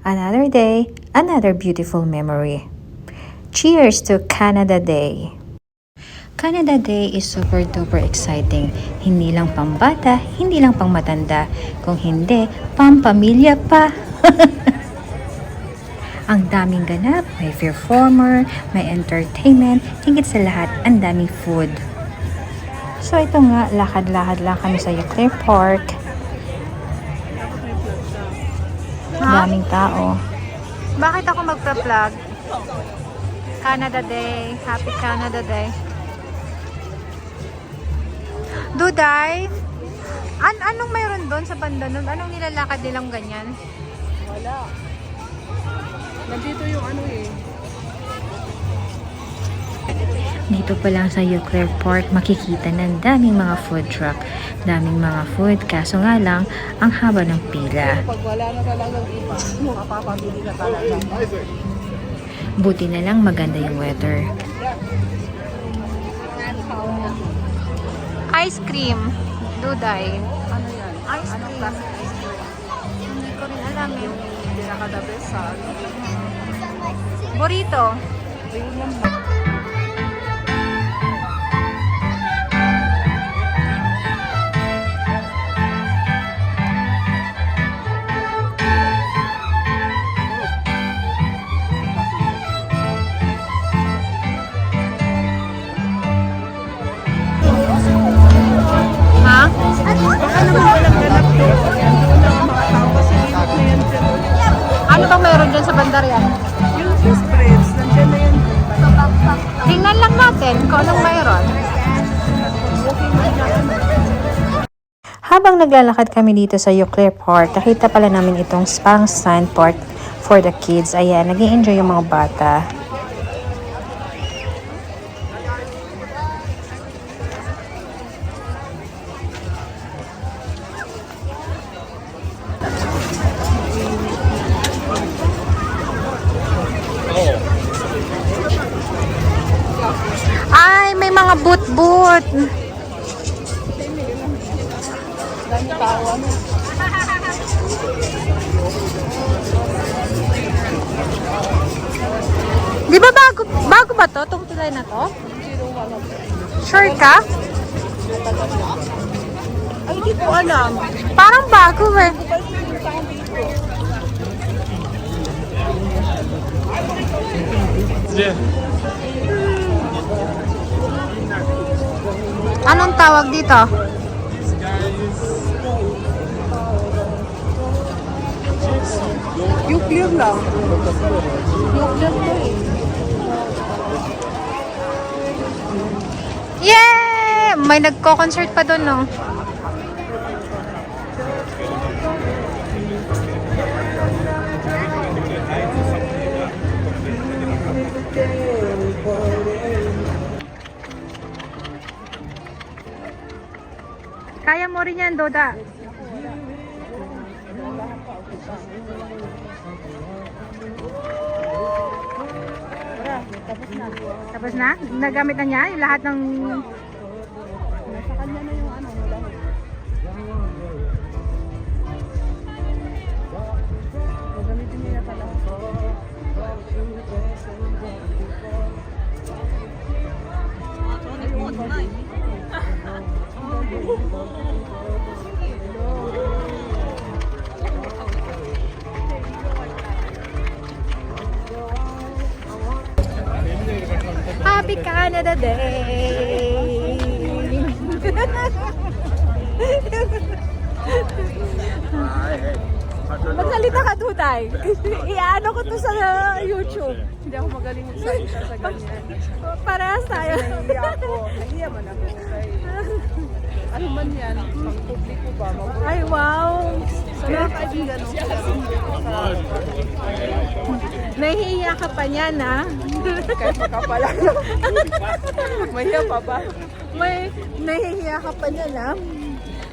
Another day, another beautiful memory. Cheers to Canada Day! Canada Day is super duper exciting. Hindi lang pang bata, hindi lang pang matanda. Kung hindi, pampamilya pa. Ang daming ganap, may performer, may entertainment, higit sa lahat, ang daming food. So ito nga, lakad-lakad lang kami sa Euclid Park. Daming tao. Bakit ako magpa-vlog? Canada Day. Happy Canada Day. Duday? Anong mayroon doon sa banda nun? Anong nilalakad nilang ganyan? Wala. Nandito yung ano eh. Dito pa lang sa Euclid Park, makikita ng daming mga food truck. Daming mga food, kaso nga lang, ang haba ng pila. Pag wala na talagang iba, makapapabili na talaga. Buti na lang maganda yung weather. Ice cream. Duday. Ano yan? Ice Anong cream. klaseng ice cream? Hindi ko rin alam eh. Pinaka-the best sa ano. Burrito. Ayun lang ba? Ha? Ano ba walang ganap to? Yan doon lang ang mga tao kasi likod na yan dyan. Ano bang meron dyan sa bandarian? Yung fish spreads, nandiyan na yan. Tingnan lang natin kung anong mayroon. Walking na yan. Habang naglalakad kami dito sa Euclid Park, nakita pala namin itong Spang Sand Park for the kids. Ayan, nag-i-enjoy yung mga bata. Ay, may mga boot-boot. Dami tao ano. Di ba bago ba to? Itong tulay na to? Sure ka? Ay, di ko alam. Parang bago eh. Anong tawag dito? Yung clear lang. Yung clear to eh. Yeah! May nagko-concert pa doon, no? Kaya mo rin yan, Doda. Tapos na. Tapos na? Nagamit na niya yung lahat ng... Nasa kanya na yung ano. Wala. Gagamitin niya talaga. Happy Canada Day! Magsalita ka, Tutay. Iano ko to sa YouTube. Hindi ako magaling magsalita sa ganyan. Parehas tayo. Nahiya ako. Nahiya man ako. Ano man yan, pang publiko ba? Ay, wow! Sa mga kaibigan, Nahihiya ka pa niyan, ha? kahit makapala. Mahiya pa ba? May nahihiya ka pa niyan, ha?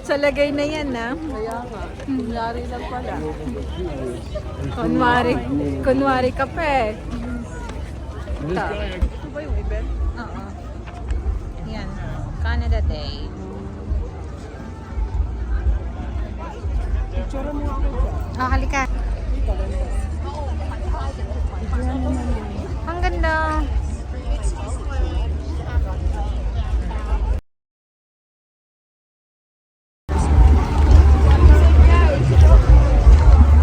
Sa lagay na yan, ha? Kaya nga, kunyari lang pala. Kunwari ka pa, eh. Ito. Ito ba yung event? Oo. Yan. Canada Day. Picture mo ako dyan. Oh, halika. Ang ganda.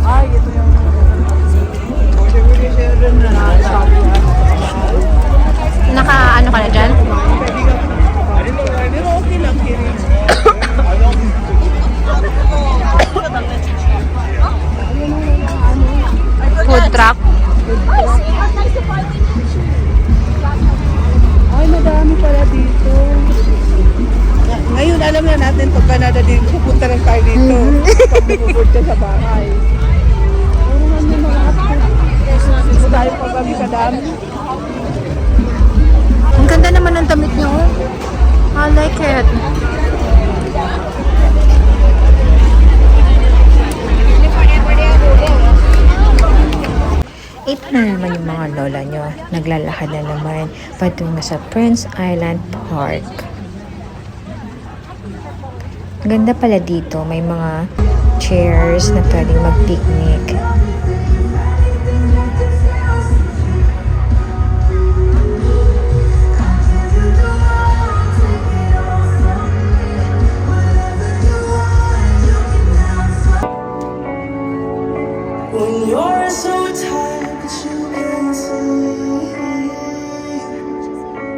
Ay, ito yung Naka ano ka na dyan? pero okay lang, Kiri. Food truck. Ay, madami pala dito. Ngayon, alam na natin pag Canada din, pupunta rin tayo dito. Pag bubukod ka sa bahay. Ano naman yung mga hapon? Dito tayo pag kami kadami. Ang ganda naman ng damit niyo. I like it. Ito na naman yung mga lola nyo. Naglalakad na naman patungo sa Prince Island Park. Ganda pala dito. May mga chairs na pwedeng mag-picnic. When you're so tired that you can't sleep,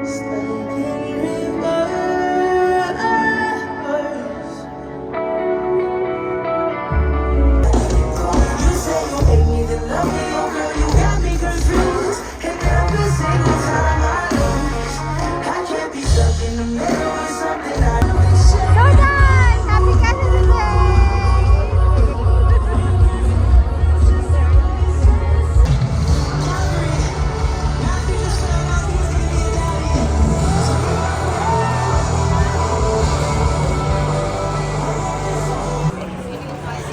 stuck in reverse. You say you hate me, then love me, oh girl, you got me confused. And every single time I lose, I can't be stuck in the middle with something I know. Jordan! Happy Canada Day!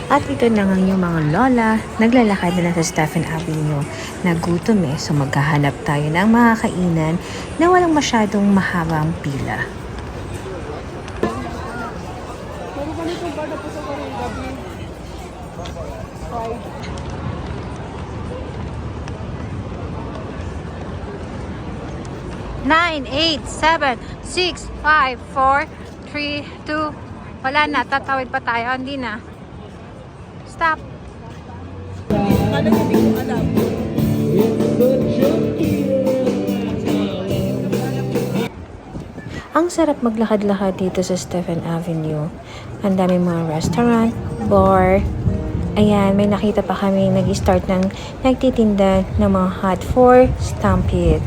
At ito na nga yung mga lola, naglalakad na lang sa Stephen Avenue. Nagutom so maghahanap tayo ng mga kainan na walang masyadong mahabang pila. Pero ganito ba na po sa karong gabi? Fried. Nine, 8, 7, 6, 5, 4, 3, 2, wala na, tatawid pa tayo, hindi na. Stop. Kala niya hindi ko alam. Ang sarap maglakad-lakad dito sa Stephen Avenue. Ang daming mga restaurant, bar. Ayan, may nakita pa kami nag-start ng nagtitinda ng mga hot for Stampede.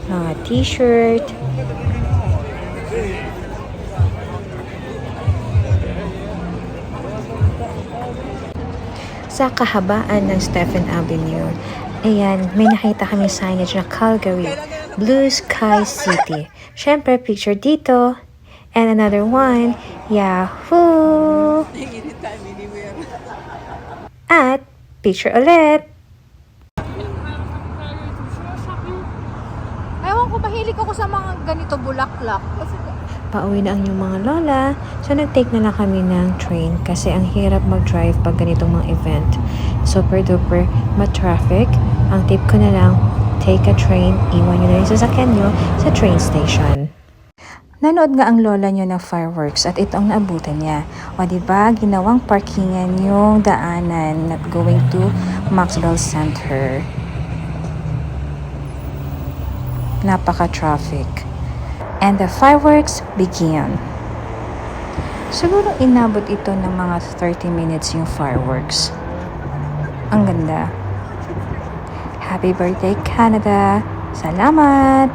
Mga t-shirt. Sa kahabaan ng Stephen Avenue, ayan, may nakita kami signage na Calgary, Blue Sky City. Syempre, picture dito. And another one, Yahoo! Anytime, anywhere. At picture ulit. Ewan ko, mahilig ako sa mga ganito bulaklak. Pauwi na ang inyong mga lola. So, nag-take na lang kami ng train kasi ang hirap mag-drive pag ganitong mga event. Super duper ma-traffic. Ang tip ko na lang, take a train, iwan nyo na yung sasakyan nyo sa train station. Nanood nga ang lola nyo ng fireworks at ito ang naabutan niya. O diba, ginawang parkingan yung daanan going to Maxwell Center. Napaka-traffic. And the fireworks began. Siguro inabot ito ng mga 30 minutes yung fireworks. Ang ganda. Happy birthday, Canada! Salamat!